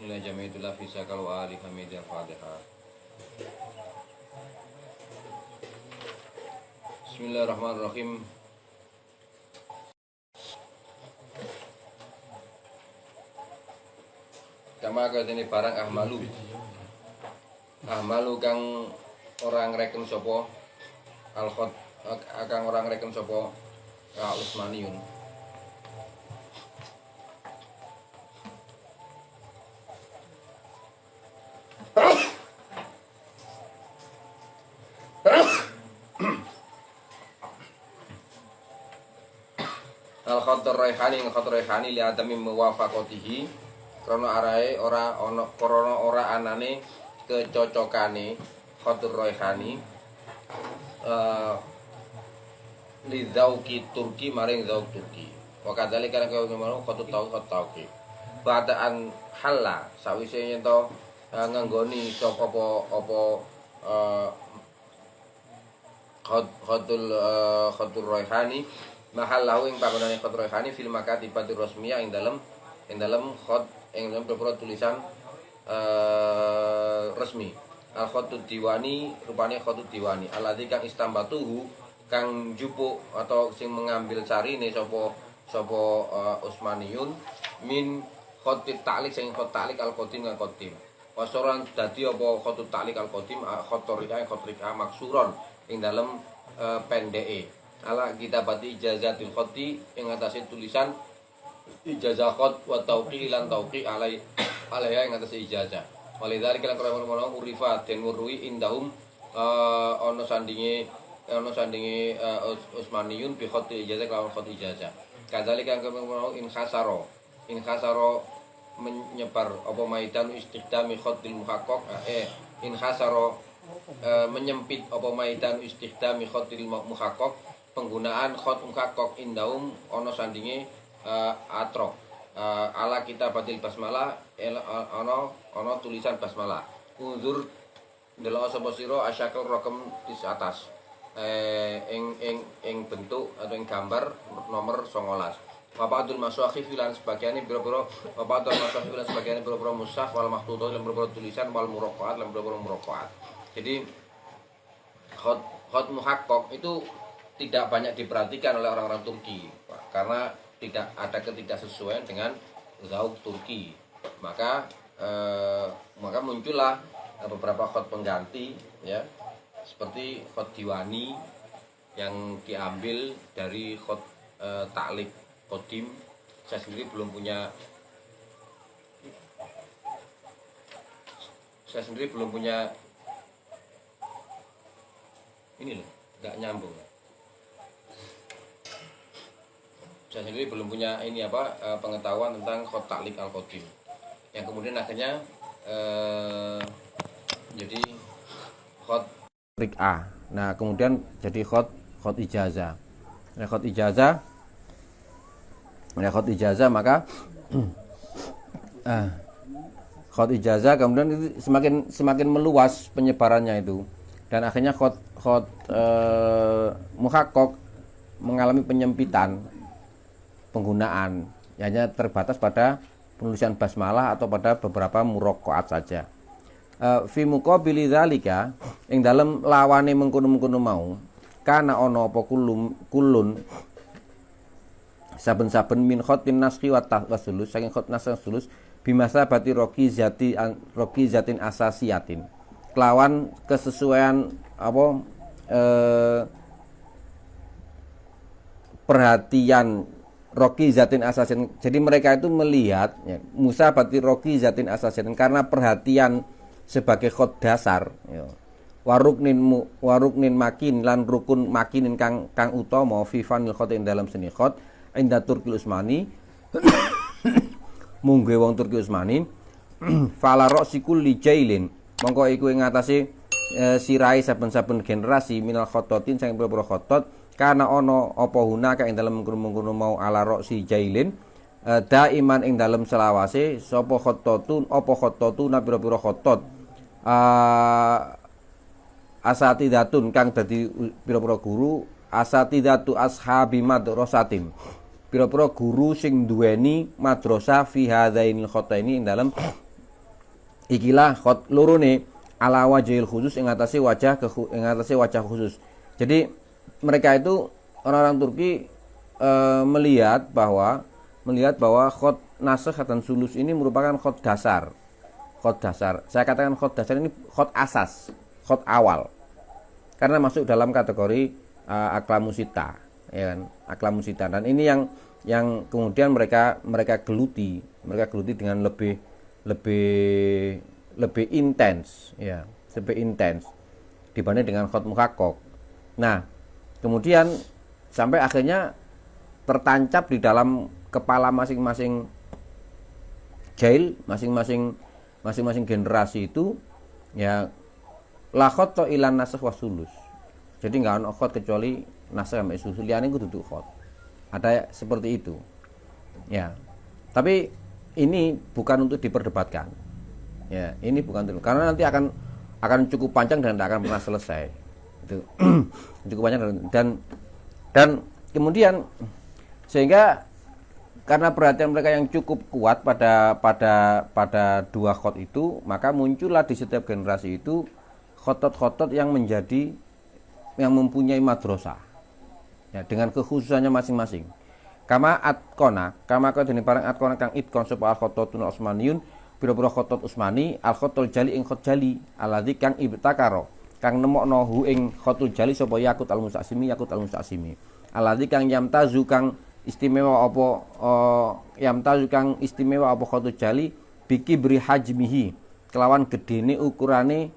ila jami'atul lafisa kalau ali hamidil Fatihah. Bismillahirrahmanirrahim. Kama katene barang ahmalu kang orang reken sapa al-khot kang orang reken sapa Utsmaniyun. Al-khatur raihani li adami muwafaqatihi krana arahe ora ana krana ora anane kecocokane khatur raihani li zauqi Turki maring zauq Turki. Wa kadzalika kaya ngono khatut tauqi. Badaan halla sawise yen to nganggoni sapa apa khatul raihani mahal lahu ing panggonane khat rohani fil makatibatir rasmiyah ing dalem khat ing dalem beberapa tulisan resmi. Al khatut diwani rupane khatut diwani alladzi kang istambatuhu kang jupuk atau sing mengambil sarine sapa Utsmaniyun min khatit ta'liq sing khat ta'liq al qadim kang qadim. Wasoran dadi apa khatut ta'liq al qadim khatorika maksuron ing dalem pendeke. Ala kitabati ijazatil khatti ing atase tulisan ijazah khat wa tauqi lan tauqi alaiha ing atase ijazah. Walidzalika lan krono urifa den murui indahum ana sandinge Utsmaniyun bi khatti ijazah lawan khat ijazah. Kadzalika krono in khasaro menyebar apa maidan istikhdami khattil muhaqqaq in khasaro menyempit apa maidan istikhdami khattil muhaqqaq penggunaan khat muhaqqaq indahum ana sandinge atrok ala kitabatil basmalah ana tulisan basmalah unzur ndelok sapa sira asyakal rakam di atas ing bentuk atau ing gambar nomor 19. Bapadul masyahif lan sebagiane biro-biro bapadul masyahif lan sebagiane biro-biro mushaf wal makhtutah lan biro-biro tulisan wal muraqqaat lan biro-biro muraqqaat. Jadi khat muhaqqaq itu tidak banyak diperhatikan oleh orang-orang Turki karena tidak ada ketidaksesuaian dengan zauq Turki. Maka muncullah beberapa khat pengganti ya, seperti khat diwani yang diambil dari khat ta'liq qadim. Saya sendiri belum punya ini loh, nggak nyambung. Saya sendiri belum punya pengetahuan tentang khat ta'liq al-qadim yang kemudian akhirnya jadi khat A. Nah, kemudian jadi khat ijazah. Nah, khat ijazah maka khat ijazah kemudian itu semakin meluas penyebarannya itu, dan akhirnya khat muhaqqaq mengalami penyempitan penggunaan, hanya terbatas pada penulisan basmalah atau pada beberapa muraqqaat saja. Fi muqabili dzalika ing dalem lawane mengkono-mengkono mau kana ana apa kulun saben-saben min khatin naskhi wa tasulus saking khat naskh sulus bimasabati roki zatin asasiyatin kelawan kesesuaian perhatian roki zatin asasiyatin. Jadi mereka itu melihat ya, musabati roki zatin asasiyatin karena perhatian sebagai khat dasar ya. Waruknin makin lan rukun makinin kang utama fi fanil khat ing dalam seni khat inda Turki Utsmani mungguhe wong Turki Utsmani fala ra'sikul lijailin mongko iku ing ngatasé sirai saben-saben generasi minal khototin saking pira-pira khotot kana ana apa hunaka ing dalem mengkono mau ala ra'si jailin daiman ing dalem selawase sapa khototun apa khototuna pira-pira khotot asatidatun kang dadi pira-pira guru asatidatu ashabi madrasatim pira-pira guru sing duweni madrasah fi hadzainil khotaini ing dalem Ikilah khot lurune ala wajhil khusus ing atase wajah khusus. Jadi mereka itu orang-orang Turki melihat bahwa khot nasikh dan sulus ini merupakan khot dasar. Khot dasar. Saya katakan khot dasar ini khot asas, khot awal. Karena masuk dalam kategori aklamusita, ya kan? Aklamusita. Dan ini yang kemudian mereka geluti dengan lebih intens, ya, lebih intens dibanding dengan khot muhakkok. Nah, kemudian sampai akhirnya tertancap di dalam kepala masing-masing jail, masing-masing generasi itu, ya, la khoto ilan nasikh wasulus. Jadi enggak ono khot kecuali nasikh sampai sulus, liyane kudu duduk khot. Ada seperti itu. Ya. Tapi ini bukan untuk diperdebatkan. Ya, ini bukan untuk, karena nanti akan cukup panjang dan tidak akan pernah selesai. Itu cukup panjang dan kemudian sehingga karena perhatian mereka yang cukup kuat pada dua khot itu, maka muncullah di setiap generasi itu khotot-khotot yang mempunyai madrasah, ya, dengan kekhususannya masing-masing. Kama dene barang atkona kang itkon sapa al khototun Utsmaniyun, pira-pira khotot Utsmani, al khotul jali ing khot jali, alladzi kang ibtakaro, kang nemokno hu ing khotul jali sapa Yakut al-Musta'simi, alladzi kang yamtazu kang istimewa apa khotul jali biki beri hajmihi, kelawan gedene ukurane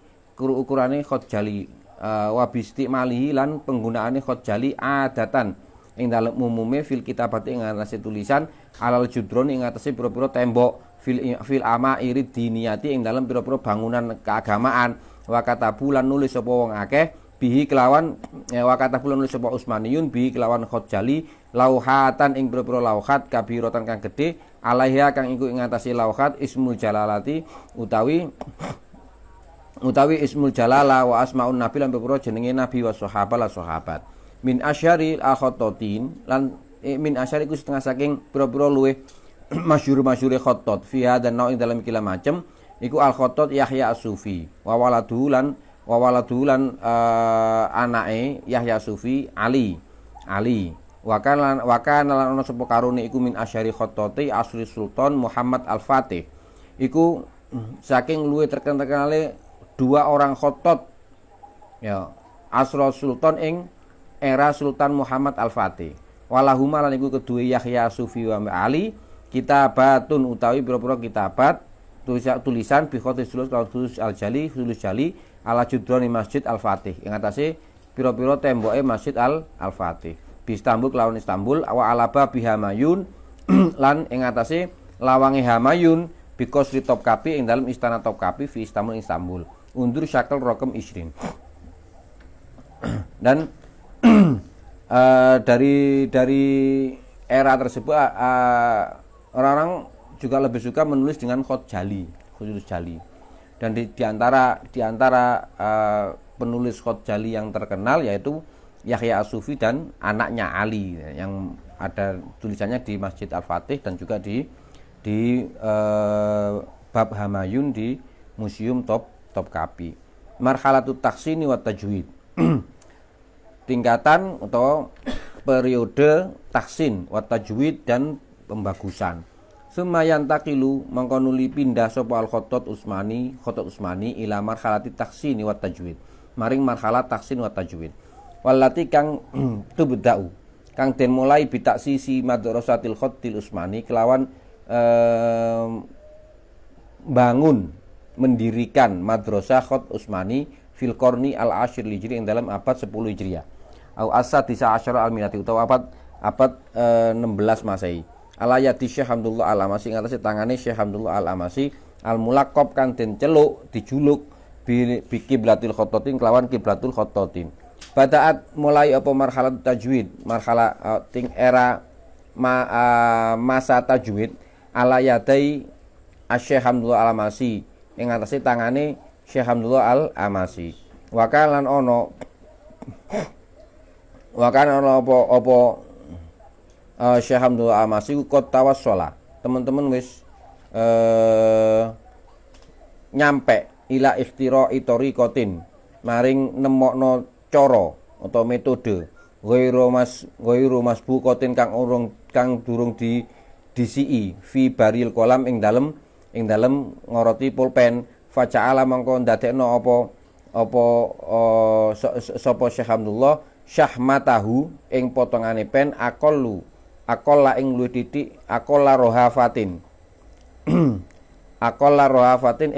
khot jali, wa bistimalihi lan penggunaane khot jali adatan ing dalem umume fil kitabati ing atase tulisan, alal judron ing atase pira-pira tembok, fil ama irid diniyati ing dalem pira-pira bangunan keagamaan, wa katabu lan nulis sapa wong akeh bihi kelawan wa katabu lan nulis sapa Utsmaniyun bihi kelawan khot jali lauhatan ing pira-pira lauhat kabiratan kang gedhe, alaiha kang iku ing atase lauhat ismul jalalati utawi ismul jalala wa asmaun nabi lan pira jenenge nabi wa sahabat min asyari al-khototin lan min asyari ku setengah saking pira-pira luweh masyhur-masyhure khotot fi hadzal nau ing dalam kila macem iku al-khotot Yahya As-Sufi wa waladuhu lan anake Yahya Sufi Ali wa kana lan ana sapa karone iku min asyari khototi asri Sultan Muhammad Al-Fatih iku saking luwih terkenale dua orang khotot, ya, asra Sultan ing era Sultan Muhammad Al-Fatih. Walahuma lan iku kedue Yahya Sufi wa Ali kitabatun utawi pira-pira kitabat tulisan bi khotis sulus al-jali sulus jali ala judroni Masjid Al-Fatih ing atase pira-pira temboke Masjid Al-Fatih bi Istanbul lawan Istanbul wa alaba bi Hamayun lan ing atase lawange Hamayun bi Qasri Topkapi ing dalem istana Topkapi fi Istanbul undur syakal rokem isrin. Dan dari era tersebut orang-orang juga lebih suka menulis dengan khot jali, khusus jali. Dan di antara penulis khot jali yang terkenal yaitu Yahya As-Sufi dan anaknya Ali yang ada tulisannya di Masjid Al-Fatih dan juga di bab Hamayun di Museum Topkapi. Marhalatut taksini wa tajwid. Tingkatan atau periode taksin wa tajwid dan pembagusan. Semayan takilu mangkonuli pindah sapa al khotot Utsmani ila marhalati taksini wa tajwid. Maring marhalat taksin wa tajwid. Wallati kang tubda'u kang den mulai bitaksisi madrasatil khotil Utsmani kelawan mendirikan madrasah khot Utsmani fil qarni al-ashir hijri ing dalam abad 10 Hijriah. Au as-sadisa asyara al-miladi utawa abad 16 Masehi. Alayati Syekh Hamdullah Al-Amasi ing atase tangane Syekh Hamdullah Al-Amasi al-mulaqab kang den dijuluk bi kiblatil khototin kelawan kiblatul khototin. Badaat mulai apa marhalat tajwid, marhalah ting era masa tajwid ala yadai Syekh Hamdullah Al-Amasi ing atase tangane Syekh Hamdullah Al-Amasi. Wa kana ono apa Syekh Hamdullah Al-Amasi kok tawassala. Teman-teman nyampe ila ikhtira itoriqatin maring nemokno cara atau metode ghairu masbuqatin kang durung disii fi baril kolam ing dalem ngoroti pulpen faca'ala mangko ndadekno sapa Syekh Hamdullah syahmatahu ing potongane pen akolla ing luwih titik akolla rohafatin akolla rohafatin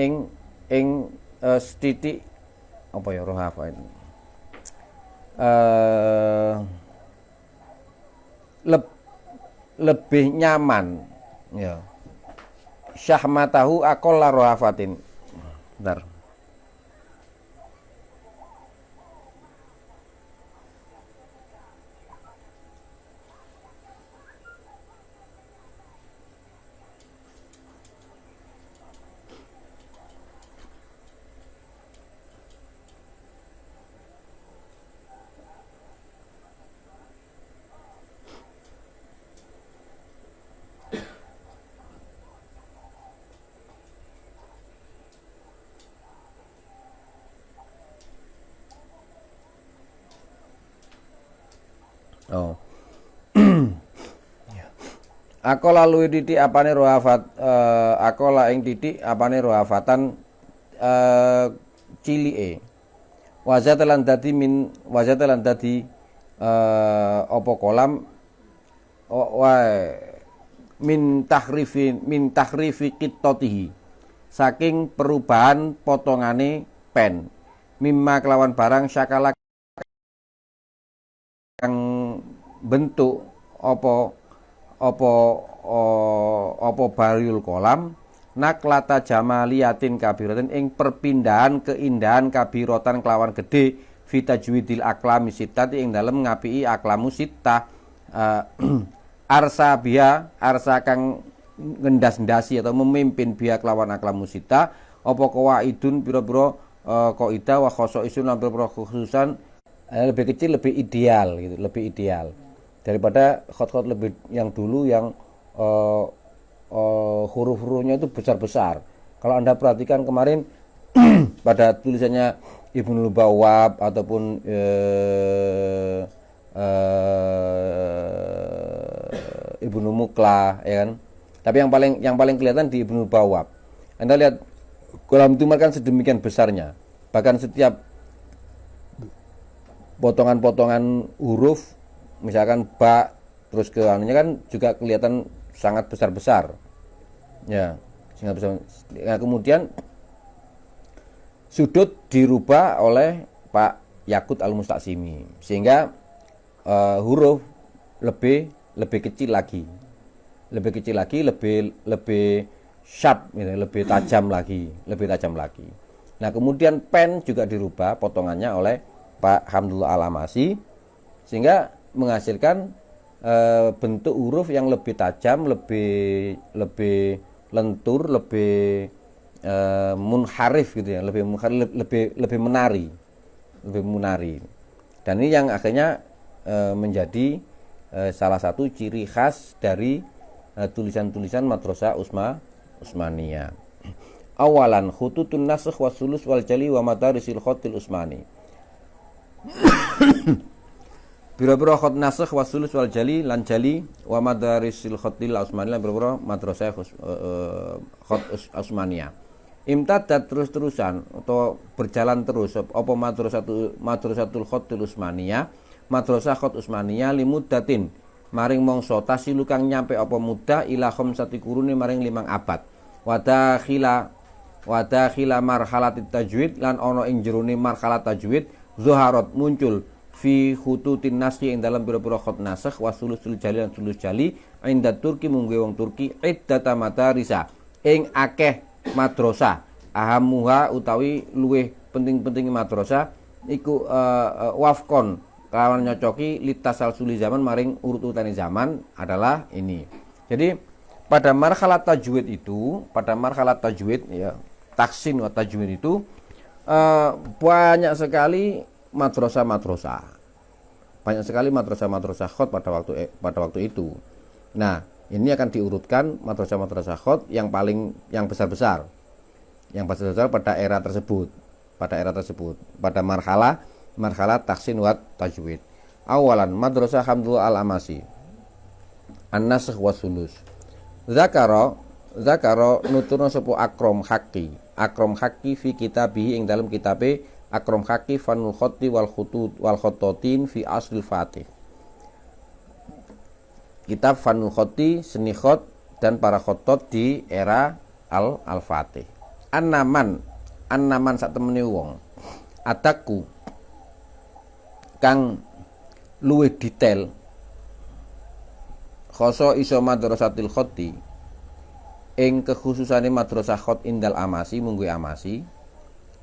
ing setitik apa ya rohafatin lebih nyaman ya syahmatahu akolla rohafatin. Bentar. Oh. Akola luwih titik apane rohafat akola ing titik apane rohafatan cilike. Wazatalan dadi apa kolam min tahrifi qittatihi saking perubahan potongane pen mimma kelawan barang syakala kang bentuk apa bariul kolam naklata jamaliyatin kabiratin ing perpindahan keindahan kabirotan kelawan gede fitajwidil aklami sittati ing dalem ngapii aklamu sittah arsa kang ngendas-ndasi atau memimpin biya kelawan aklamu sittah apa qawaidun pira-pira qaidah wa khosaisun lan pira-pira khususan lebih kecil lebih ideal gitu, lebih ideal daripada khot-khot lebih yang dulu yang huruf-hurufnya itu besar-besar. Kalau Anda perhatikan kemarin pada tulisannya Ibnul Bawwab ataupun Ibnu Muklah ya kan. Tapi yang paling kelihatan di Ibnul Bawwab. Anda lihat kolam itu kan sedemikian besarnya. Bahkan setiap potongan-potongan huruf misalkan ba terus ke anunya kan juga kelihatan sangat besar-besar ya sangat besar. Nah, kemudian sudut dirubah oleh Pak Yakut Al-Mustaqsimi sehingga huruf lebih kecil lagi lebih sharp gitu, lebih tajam lagi. Nah kemudian pen juga dirubah potongannya oleh Pak Hamdullah Al-Amasi sehingga menghasilkan bentuk huruf yang lebih tajam, lebih lentur, lebih munharif gitu ya, lebih menari. Dan ini yang akhirnya menjadi salah satu ciri khas dari tulisan-tulisan Madrasah Usmaniyah. Awalan khututun nasakh wasulus wal jali wa madarisil khatil Usmani. Biro-biro khot nasakh wasulus wal jali lan jali wa madarisil khatil Usmani lan biro-biro madrasah khot Usmaniyah. Imtadat terus-terusan atau berjalan terus apa madrasatul khatil Usmaniyah, madrasah khot Usmaniyah limuddatin maring mangsa tasilu kang nyampe apa mudah ila khamsati quruni maring 5 abad. Wadakhila marhalatit tajwid lan ana ing jerone marhalat tajwid zuharat muncul fi khututin nasyi ing dalam pira-pira khot nasakh wa sulusul jali lan sulus jali inda Turki mungguhe wong Turki iddata madarisa ing akeh madrasah ahamuha utawi luweh penting-penting madrasah iku wafkon kelawan nyocoki litasal suli zaman maring urut-urutane zaman adalah ini. Jadi pada marhalat tajwid ya taksin wa tajwid itu banyak sekali madrasah khot pada waktu itu. Nah, ini akan diurutkan madrasah khot yang besar-besar. yang bahasa sosial pada era tersebut, pada marhalah tahsin wa tajwid. Awalan madrasah Hamdul Al-Amasi an-nasakh wa sulus. Zakaro nuturna sapa Akram Haqqi fi kitabihi ing dalam kitabe Akram Haqqi fanul khatti wal khototin fi aslil fatih. Kitab fanul khatti, seni khot dan para khotot di era al-fatih. Annaman sak temene wong ataku kang luwih detail khoso iso madrasatil khotti ing kekhususane madrasah khot indal amasi mungguh amasi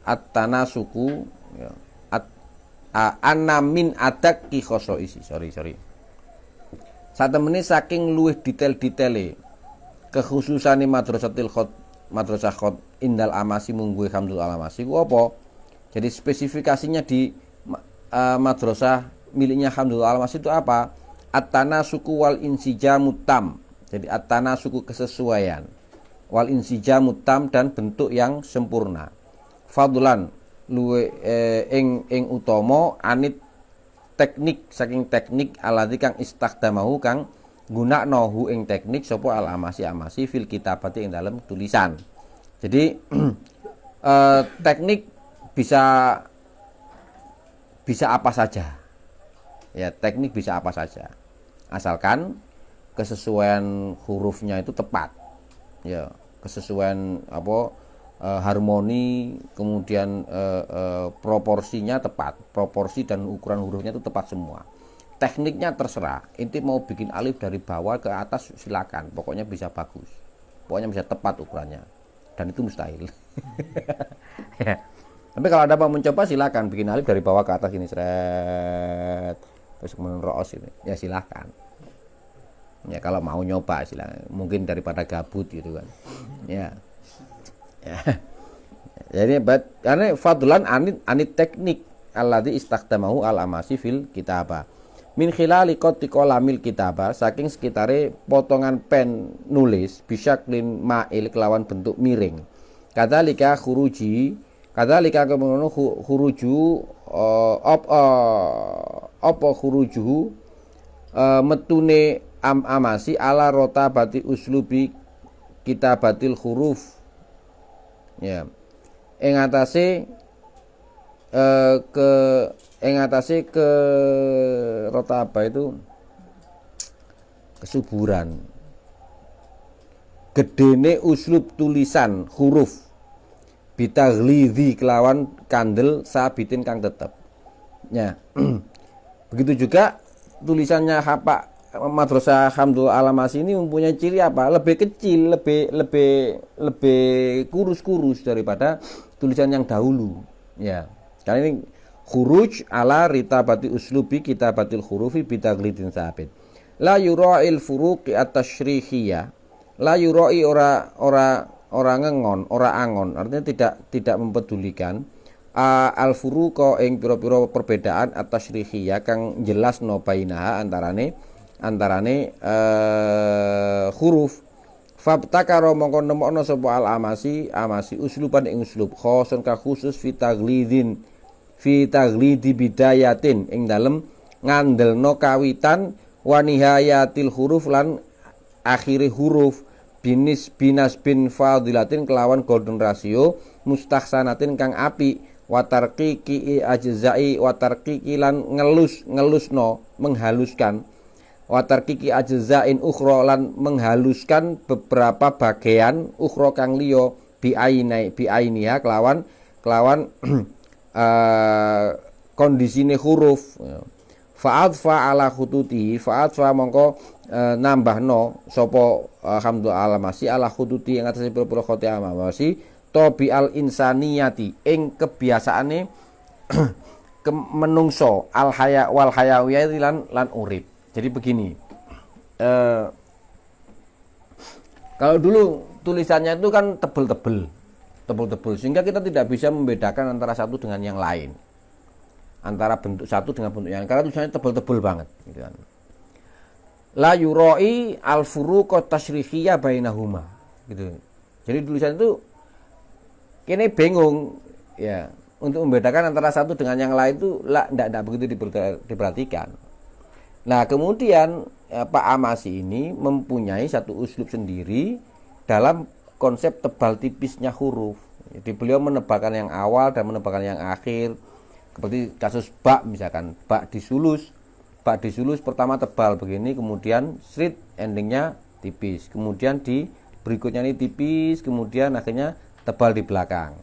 at-tanasuku ya, anamin adaki khoso isi sorry satemene saking luwih detail-detaile kekhususane madrasah khot indal amasi mungguh hamdul alamasi ku apa? Jadi spesifikasinya di madrasah miliknya Hamdul Alamasi itu apa? At-tanasuku wal insijamu tam. Jadi at-tanasuku kesesuaian, wal insijamu tam dan bentuk yang sempurna. Fadlan luwe ing utama anit teknik saking teknik aladzi kang istakhdamahu kang gunakno ing teknik sapa al-amasi fil kitabati ing dalam tulisan. Jadi teknik bisa apa saja. Ya, teknik bisa apa saja. Asalkan kesesuaian hurufnya itu tepat. Ya, kesesuaian harmoni, kemudian proporsinya tepat. Proporsi dan ukuran hurufnya itu tepat semua. Tekniknya terserah. Inti mau bikin alif dari bawah ke atas silakan. Pokoknya bisa bagus. Pokoknya bisa tepat ukurannya. Dan itu mustahil. Ya. Tapi kalau ada mau mencoba silakan bikin alif dari bawah ke atas ini seret terus kemudian roos ini ya silakan. Ya kalau mau nyoba silakan. Mungkin daripada gabut gitu kan. Ya. Jadi karena fadlan anit teknik alladzi istakhdamahu al-amasi fil kitabah. Min khilali qati qalamil kitabah saking sekitare potongan pen nulis bisyaklin ma'il kelawan bentuk miring. Kadzalika kadzalika kemono khuruju apa khuruju metune amasi ala rotabati uslubi kitabatil huruf ya ing atase ke rotaba itu kesuburan gedene uslub tulisan huruf bitaglidhi kelawan kandel sabitin kang tetep. Ya. Begitu juga tulisannya Pak Madrasah Hamdul Alamasi ini mempunyai ciri apa? Lebih kecil, lebih kurus-kurus daripada tulisan yang dahulu. Ya. Karena ini khuruj ala ritabati uslubi kitabatil hurufi bitaglidin sabit. La yura'il furuqi at-tasyrihiyah. La yura'i ora ngengon, ora angon, artinya tidak mempedulikan al-furuqa ing pira-pira perbedaan at-tasyrihiyah kang jelasno bainaha antarane huruf. Fabtakara mongko nemokno sapa al-amasi usluban ing uslub khosun ka khusus fi taglidi bidayatin ing dalem ngandelno kawitan wa nihayatil huruf lan akhiri huruf binas bin fadilatin kelawan golden ratio mustahsanatin kang api watarqiqi ajzai watarqiqi lan ngelusno menghaluskan watarqiqi ajzain ukhra lan menghaluskan beberapa bagian ukhra kang liya biainiha kelawan kondisine huruf fa'adfa ala khututi fa'adfa mongko nambahno sapa Hamdul Alamasi ala khututi ing atase pira-pira khote amasi tobi al insaniyati ing kebiasaane menungso al haya wal hayawiyah lan urip. Jadi begini, kalau dulu tulisannya itu kan tebel-tebel sehingga kita tidak bisa membedakan antara satu dengan yang lain, antara bentuk satu dengan bentuk yang lain karena tulisannya tebel-tebel banget gitu kan. La yuroi al-furuqa tasyrihiyah bainahuma gitu. Jadi tulisan itu kini bingung ya untuk membedakan antara satu dengan yang lain itu tidak begitu diperhatikan. Nah kemudian Pak Amasi ini mempunyai satu uslub sendiri dalam konsep tebal tipisnya huruf. Jadi beliau menebalkan yang awal dan menebalkan yang akhir. Seperti kasus bak misalkan, bak disulus pertama tebal begini, kemudian street endingnya tipis, kemudian di berikutnya ini tipis, kemudian akhirnya tebal di belakang.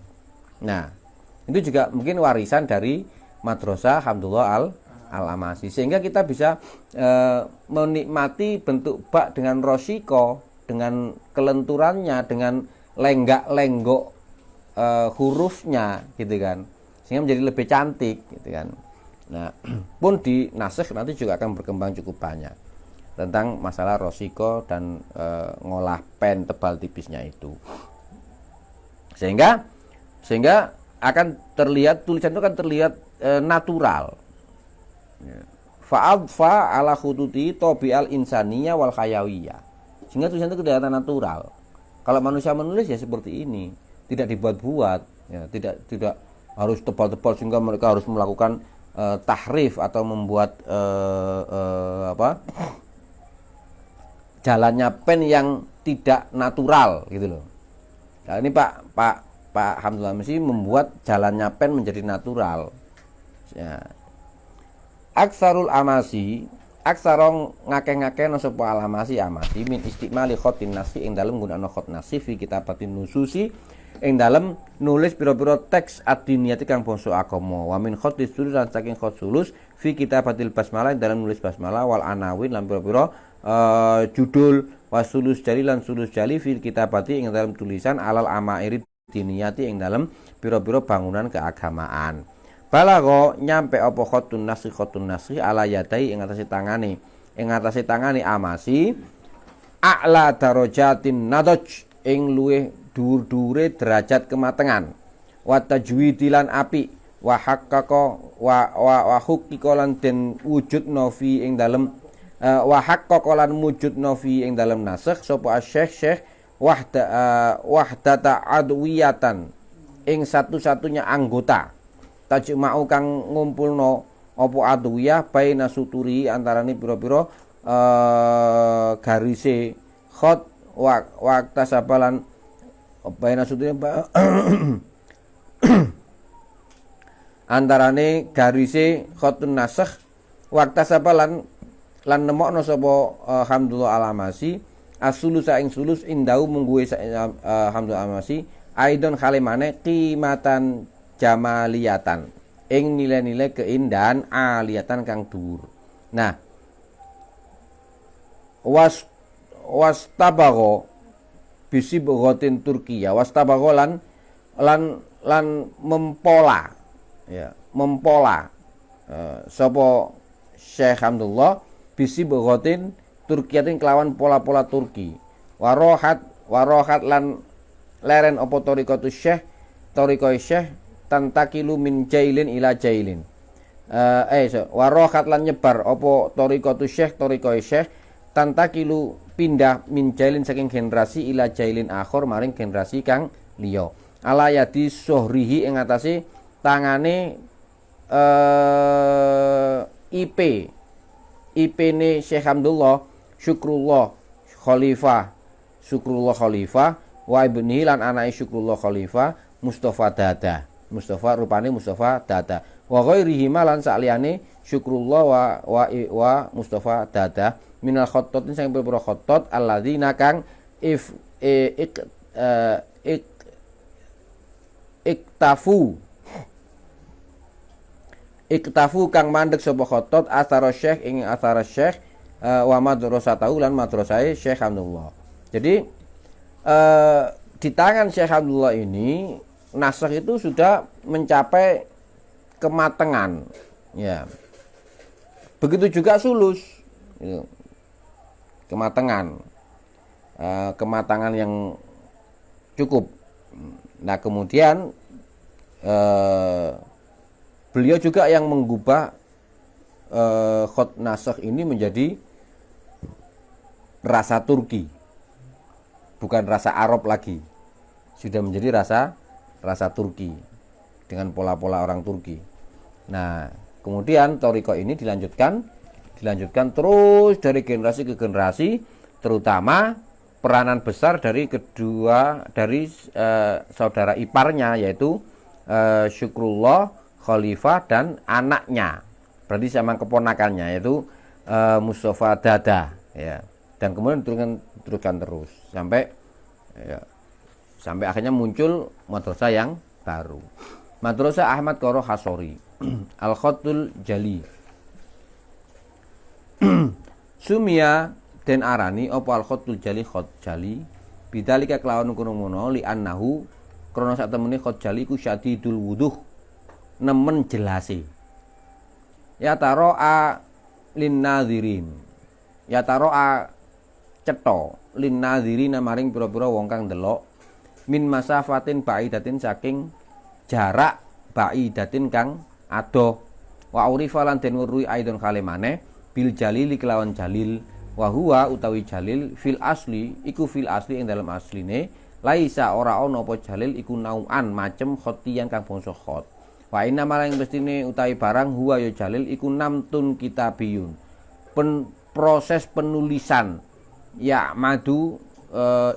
Nah itu juga mungkin warisan dari Madrasah Hamdulillah Al-Amasi, sehingga kita bisa menikmati bentuk bak dengan rosiko, dengan kelenturannya, dengan lenggak-lenggok hurufnya gitu kan, sehingga menjadi lebih cantik gitu kan. Nah pun di nasikh nanti juga akan berkembang cukup banyak tentang masalah rosiko dan ngolah pen tebal tipisnya itu, sehingga akan terlihat, tulisan itu akan terlihat natural. Fa'adfa ala khututi tobi'al insaniya wal khayawiyah, sehingga tulisan itu kelihatan natural. Kalau manusia menulis ya seperti ini, tidak dibuat-buat ya, tidak harus tebal-tebal sehingga mereka harus melakukan tahrif atau membuat jalannya pen yang tidak natural gitu loh. Nah, ini Pak Hamdulillah Amasi membuat jalannya pen menjadi natural. Ya. Aksarul Amasi, aksarong ngake-ngake sapa Al-Amasi Amasi min istimali khotin nasi ing dalem gunakno khot nasi fi kitabatin nususi ing dalem nulis pira-pira teks ad-diniyati kang basa agama, wa min khotis sulus lan saking khot sulus fi kitabatil basmalah ing dalem nulis basmalah wal anawin lan pira-pira judul wasulus jali lan sulus jali fil kitabati ing dalam tulisan alal amairi diniyati ing dalam pira-pira bangunan keagamaan. Balagho nyampe apa khotun nasi ala yadai ing atase tangane Amasi a'la darajatin nadaj ing luweh dhuwur-dhuwure derajat kematengan wa tajwidilan api wa haqqaqa wa huqiqa lan den wujudna fi ing dalem wa haqqaqa lan wujudna fi ing dalem nasikh sapa syekh wahdata adwiyatan ing satu-satunya anggota tajma'u kang ngumpulno apa adwiyah baina suturi antarane pira-pira garise khot wakta sabalan baina suturi antarane garise khotun nasikh wakta sabalan lan nemokno sapa Hamdulillah Al-Amasi as-sulus ing sulus indau mungguwe Hamdulillah Al-Amasi aidon kalimane qimatan jamaliyatan ing nilai-nilai keindahan aliyatan kang dhuwur. Nah, wastabagho bisi bogotin Turkiya wastabagho lan mempola ya mempola sapa Syekh Hamdulillah bisi bogotin Turkiyatin kelawan pola-pola Turki warohat lan leren apa torikotu Syekh tantakilu min jailin ila jailin warohat lan nyebar apa torikotu Syekh tantakilu pindah min jailin saking generasi ila jailin akhir maring generasi kang liya ala yadi sohrihi ing atase tangane IP ne Syekh Hamdulillah Syukrullah Khalifah wa ibni lan anake Syukrullah Khalifah Mustafa rupane Mustafa Dada wa ghairihi lan saliyane Syukrullah wa Mustafa Dada minal khattat sing pira khattat alladzina kang iktafu kang mandek sapa khattat asara syekh ing asara syekh wa madrasatahu lan madrasahe Syekh Hamdulillah. Jadi di tangan Syekh Hamdulillah ini nasikh itu sudah mencapai kematangan ya. Begitu juga sulus gitu. Kematangan yang cukup. Nah kemudian beliau juga yang menggubah khot nasikh ini menjadi rasa Turki, bukan rasa Arab lagi, sudah menjadi rasa rasa Turki, dengan pola-pola orang Turki. Nah, kemudian toriko ini dilanjutkan terus dari generasi ke generasi, terutama peranan besar dari saudara iparnya, yaitu Syukrullah, Khalifah, dan anaknya, berarti sama keponakannya, yaitu Mustafa Dada, ya. Dan kemudian diteruskan terus sampai akhirnya muncul madrasah yang baru, Madrasah Ahmad Qara Hasori Al-Khatul Jali. Sumia den arani apa Al-Khatul Jali khat jali bidzalika kelawan ngono li annahu krana sak temene khat jali ku syadidul wuduh, nemen jelase. Ya taroa lin nadzirin, ya taroa cetha lin nadzirin maring pira-pira wong kang delok min masafatin baidatin saking jarak baidatin kang adoh, wa urifa lan den weruhi aidon kale maneh bil jalil kelawan jalil, wa huwa utawi jalil fil asli iku fil asli ing dalam asline laisa ora ana apa jalil iku nauan macem khotiyan kang bangsa khot, wa inna malang mestine utawi barang huwa ya jalil iku namtun kitabiyun, proses penulisan ya madu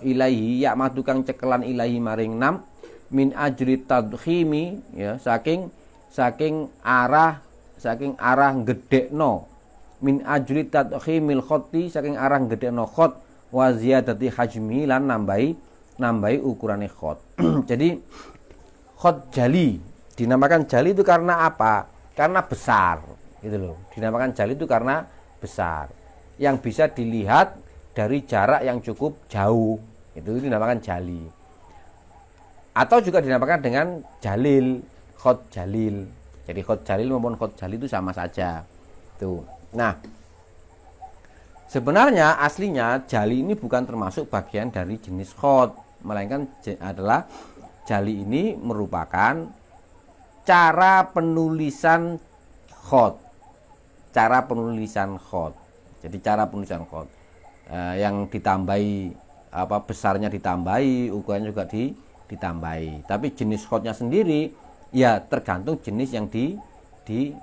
ilahi, ya madu kang cekelan ilahi maring nam min ajri tadkhimi, ya saking arah gedekno, min ajri tadkhimil khotti saking arah gedekno khot, wa ziyadati hajmi lan nambahi ukurane khot. Jadi khot jali dinamakan jali itu karena apa? Karena besar, gitu loh. Dinamakan jali itu karena besar, yang bisa dilihat dari jarak yang cukup jauh, itu dinamakan jali. Atau juga dinamakan dengan jalil, khot jalil. Jadi khot jalil maupun khot jali itu sama saja. Tuh. Nah, sebenarnya aslinya jali ini bukan termasuk bagian dari jenis khot, melainkan adalah jali ini merupakan cara penulisan khot. Cara penulisan khot. Jadi cara penulisan khot yang ditambahi besarnya ditambahi, ukurannya juga ditambahi. Tapi jenis khotnya sendiri ya tergantung jenis yang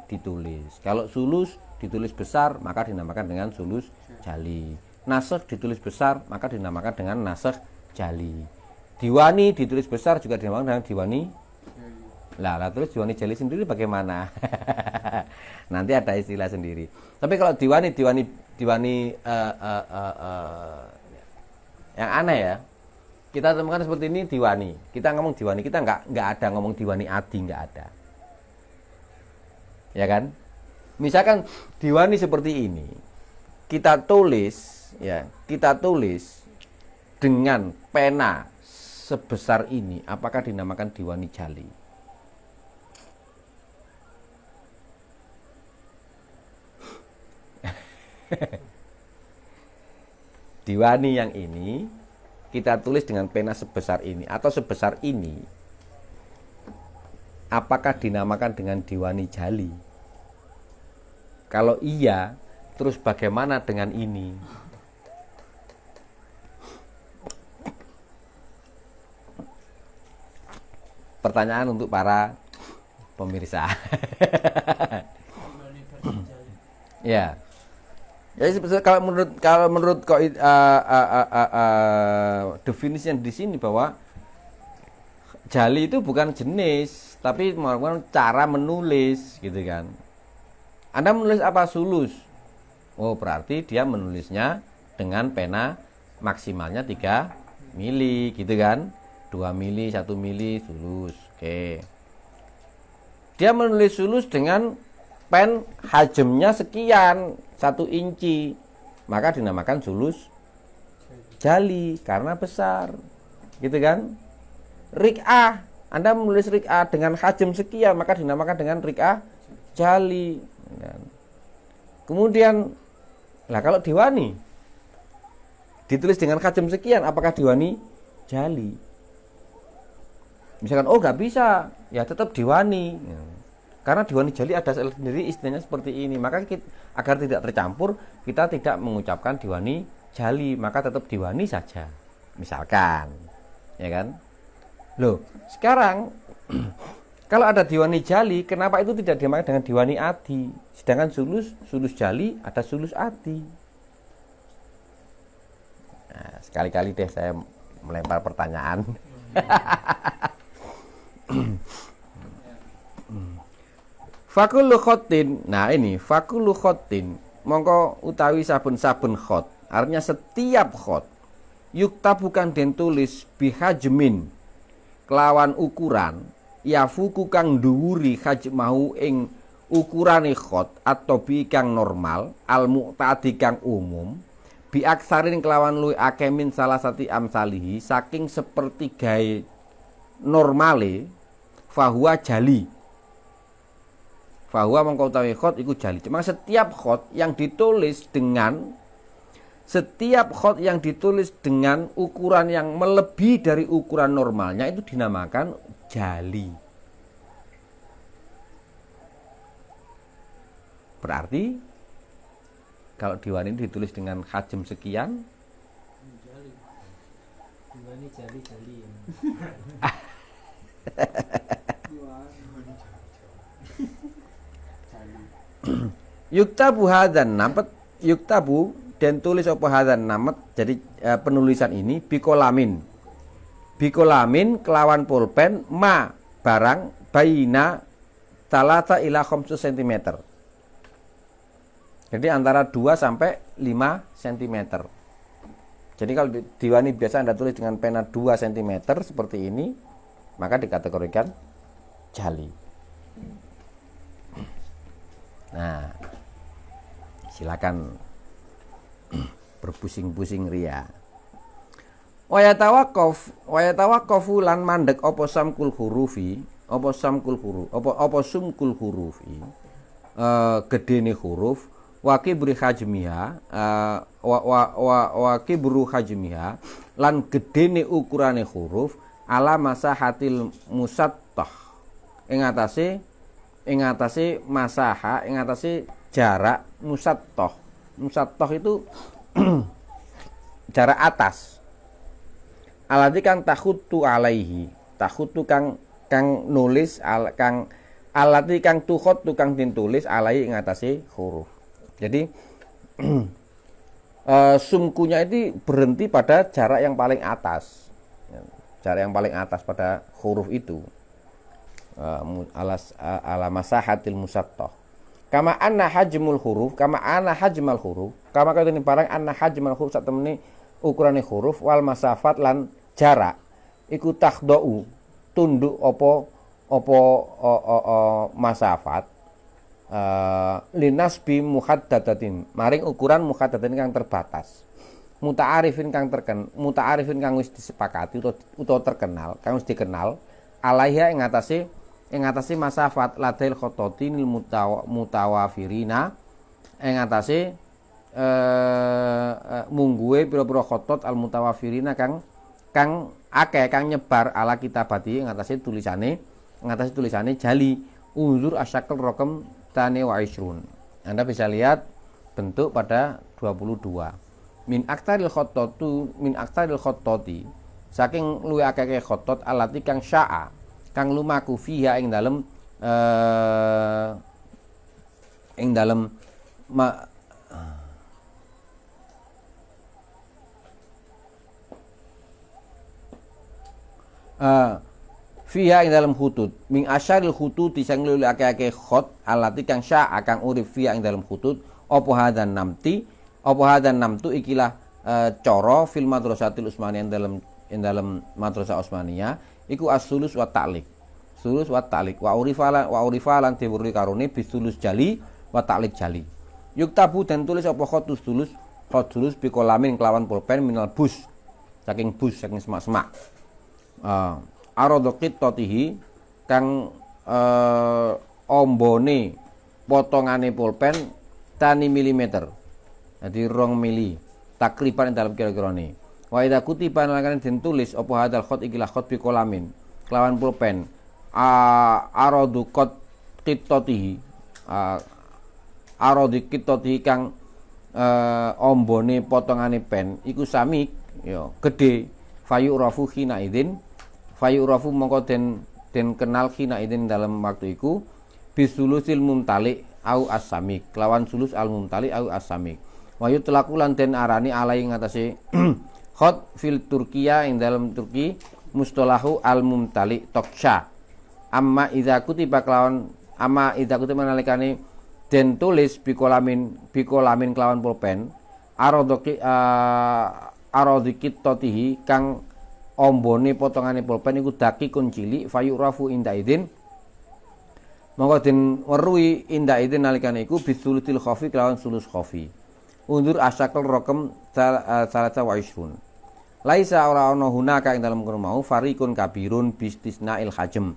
ditulis. Kalau sulus ditulis besar maka dinamakan dengan sulus jali. Nasakh ditulis besar maka dinamakan dengan nasakh jali. Diwani ditulis besar juga dinamakan dengan diwani. Lah terus diwani jali sendiri bagaimana? Nanti ada istilah sendiri. Tapi kalau diwani yang aneh ya. Kita temukan seperti ini diwani. Kita ngomong diwani, kita nggak ada ngomong diwani adi, nggak ada. Ya kan? Misalkan diwani seperti ini, kita tulis dengan pena sebesar ini, apakah dinamakan diwani jali? Diwani yang ini kita tulis dengan pena sebesar ini atau sebesar ini, apakah dinamakan dengan diwani jali? Kalau iya, terus bagaimana dengan ini? Pertanyaan untuk para pemirsa. Ya. Jadi kalau menurut definisi yang di sini bahwa jali itu bukan jenis, tapi merupakan cara menulis, gitu kan. Anda menulis apa? Sulus. Oh, berarti dia menulisnya dengan pena maksimalnya 3 mili, gitu kan. 2 mili, 1 mili, sulus. Oke. Dia menulis sulus dengan pen hajemnya sekian, 1 inci, maka dinamakan sulus jali karena besar, gitu kan. Rik'ah, Anda menulis rik'ah dengan hajem sekian, maka dinamakan dengan rik'ah jali. Kemudian, kalau diwani ditulis dengan hajem sekian, apakah diwani jali? Misalkan, oh nggak bisa, ya tetap diwani. Karena diwani jali ada sendiri istilahnya seperti ini, maka agar tidak tercampur, kita tidak mengucapkan diwani jali, maka tetap diwani saja, misalkan, ya kan. Loh, sekarang kalau ada diwani jali, kenapa itu tidak dimakan dengan diwani adi? Sedangkan sulus jali ada sulus adi. Nah, sekali-kali deh saya melempar pertanyaan. Fakullu khotin. Nah ini fakullu khotin. Mongko utawi saben-saben khot. Artinya setiap khot. Yukta bukan den tulis bihajmin. Kelawan ukuran. Yafuku kang dhuwuri hajmahu ing ukurane khot. Atau bi kang normal. Al mu'tadi kang umum. Bi aksarin kelawan luwih akeh min salah sati amsalihi. Saking sepertigae normale. Fahuwa jali. Fahuwa mengkau utawi khot iku jali. Cuma setiap khot yang ditulis dengan ukuran yang melebihi dari ukuran normalnya itu dinamakan jali. Berarti kalau diwani ditulis dengan hajm sekian, jali. Diwani jali-jali. Yuktabu hadzan namat, yuktabu dan tulis apa hadzan namat. Jadi penulisan ini bikolamin kelawan pulpen ma barang baina talata ila 5 cm. Jadi antara 2 sampai 5 cm. Jadi kalau diwani biasa Anda tulis dengan pena 2 cm seperti ini, maka dikategorikan jali. Nah, silakan berpusing-pusing ria. Wayatawaqqafu lan mandek apa samkul hurufi, apa sumkul hurufi, gedene huruf, wa kibri hajmiha, wa kibru hajmiha lan gedene ukurane huruf ala masahatil musattah. Ing atase masaha, ing atase jarak musattah. Musattah itu jarak atas. Alati kang takhutu alaihi, takhutu kang nulis kang alati kang tukhut tukang ditulis alaihi ing atase huruf. Jadi sumkunya itu berhenti pada jarak yang paling atas. Jarak yang paling atas pada huruf itu. Ala masahatil musattah. Kama anna hajmul huruf, kama kata ini barang anna hajmal huruf sak temene ukurane huruf wal masafat lan jarak iku takhdau tunduk apa masafat linasbi muhaddadatin maring ukuran muhaddadatin kang terbatas, muta'arifin kang wis disepakati utawa terkenal, kang wis dikenal alaiha ing atase masafat ladail khototinil mutawafirina ing atase mungguhe pira-pira khotot al mutawafirina kang akeh kang nyebar ala kitabati ing atase tulisane jali unzur asyakal raqam tani wa isrun. Anda bisa lihat bentuk pada 22. Min aktaril khottoti saking luwih akeh khotot alati kang sya'a kang lumaku fiha ing dalem fiha ing dalam khutut min asyaril khututi sing luwih akeh khot alati kang sya'a kang urip fiha ing dalam khutut apa hadan namtu ikilah cara fil madrasatil usmaniyah ing dalam madrasah Utsmaniyah iku as-sulus wa ta'liq. Sulus wa ta'liq wa urifalan diwuri karone bisulus jali wa ta'liq jali. Yuktabu dan tulis apa khotus sulus bi kolamin kelawan pulpen minal bus saking semak-semak. Aradu qittatihi kang ombone potongane pulpen tani milimeter. Jadi 2 mili takriban dalam kira-kirane. Wa idza kutiba lan den tulis apa hadal khot ikilah khot bi kolamin kelawan pulpen aradu qittatihi aradu qittatihi kang ombone potongane pen iku samik ya gedhe fayu rafu khina idzin fayurafu mongko den kenal khina idin dalam waktu iku bisulusil mumtali au as-samik kelawan sulus al mumtali au as-samik wa yutlaqu lan den arani alai ngatasé khot fil Turkiya ing dalam Turki mustalahu al mumtali toksha amma idza kutiba nalikane den tulis bikolamin kelawan pulpen arodikit totihi kang ombone potongane pulpen iku dakikun cilik fayurafu inda idin mongko den weruhi inda idin nalikane iku bisulutil khafi kelawan sulus khafi undur asyakal rokem salasa wa isrun laisa ora ana hunaka ing dalem kono mau farikun kabirun bistisnail hajem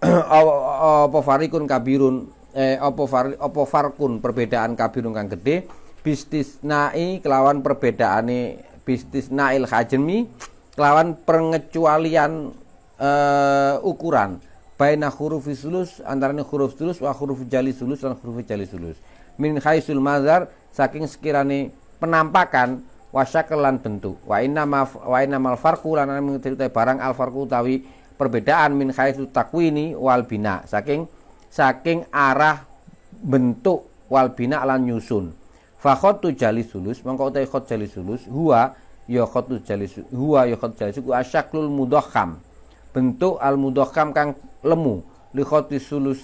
apa farikun kabirun apa farkun perbedaan kabirun kang gede bistisnai kelawan perbedaane bistisnail hajmi kelawan pengecualian ukuran baina huruf sulus antarane huruf sulus wa huruf jali sulus lan huruf jali sulus min khaisul mazhar saking sekirane penampakan wasyakelan bentuk wa inna mal farqu lan mengetahui barang al farqu utawi perbedaan min khaisu takwini wal bina saking arah bentuk wal bina lan nyusun fa khottu jali sulus mongko utawi khot jali sulus huwa ya khottu jali ku asyaklul mudhakham bentuk al mudhakham kang lemu li khotti sulus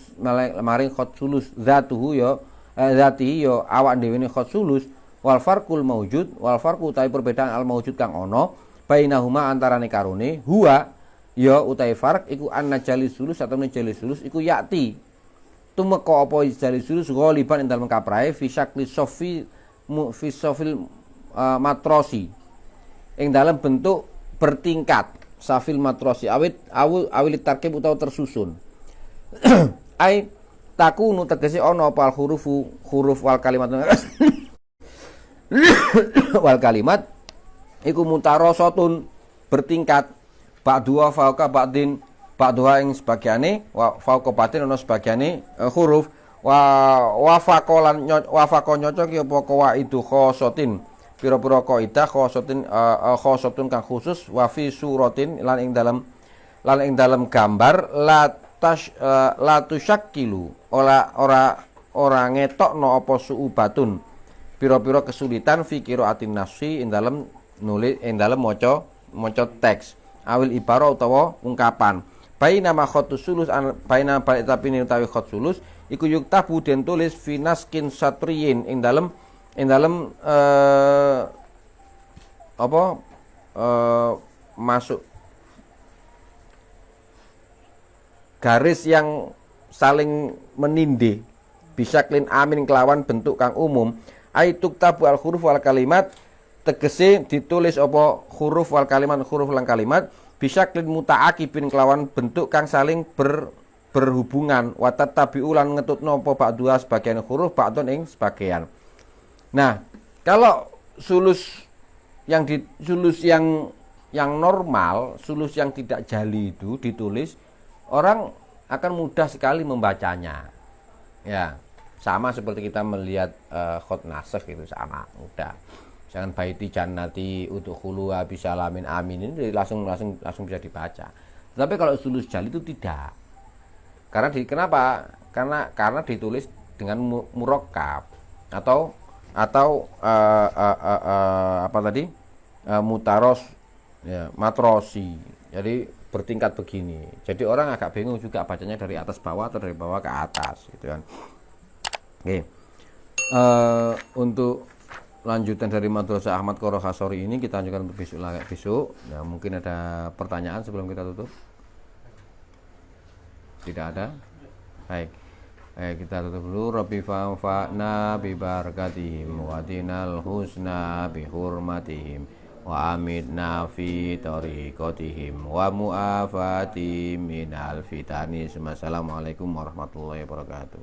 maring khot sulus zatuhu ya zatihi ya awak dhewe ne khot sulus wal farqul maujud wal farqu utawi perbedaan al maujud kang ana bainahuma antarane karone huwa ya utawi farq iku anna jali sulus atau jali sulus iku yakti tumeka apa jali sulus ghaliban ing dalem kaprahe fi syakli fi sofil matrosi ing dalem bentuk bertingkat safil matrosi awil tarkib utawa tersusun ai takunu tegese ana apa huruf wal kalimat wal kalimat iku mutarosatun bertingkat ba'dua fauqa ba'din ba'dua ing sebagiane wa fauqa ba'din ana sebagiane huruf wa faqo nyocok ya apa itu khosotin pira-pira kaidah khosotun kang khusus wa fi suratin lan ing dalam gambar la tusyakkilu ora ngetokno apa suubatun pira-pira kesulitan fi qiraatin nafsi ing dalem nulis ing dalem maca teks awil ibarah utawa ungkapan baina ma khatus sulus baina tapi utawi khat sulus iku yuktabu den tulis fi naskin satriyin ing dalem masuk garis yang saling menindih bisaklin amin kelawan bentuk kang umum aituk tabu al huruf wal kalimat tegese ditulis apa huruf wal kalimat huruf lan kalimat bisaklin mutaakibin kelawan bentuk kang saling berhubungan wa tatabi'u lan ngetutno apa ba'dua sebagian huruf ba'dun ing sebagian. Nah, kalau sulus yang normal, sulus yang tidak jali itu ditulis, orang akan mudah sekali membacanya. Ya, sama seperti kita melihat khot nasakh itu sama mudah. Jangan baiti jannati udkhulu bisalamin amin ini langsung bisa dibaca. Tapi kalau sulus jali itu tidak. Kenapa? Karena ditulis dengan murakkab atau apa tadi? Mutaros ya, matrosi. Jadi bertingkat begini. Jadi orang agak bingung juga bacanya dari atas bawah atau dari bawah ke atas gitu kan. Oke. Untuk lanjutan dari Madrasah Ahmad Qara Khasori ini kita lanjutkan besok. Nah, mungkin ada pertanyaan sebelum kita tutup. Tidak ada. Baik. Kita tutup dulu. Rabbi fa'na bi barakatihim wa dinal husna bi hurmatihim wa amitna fi tariqatihim wa mu'afati minal fitani. Assalamualaikum warahmatullahi wabarakatuh.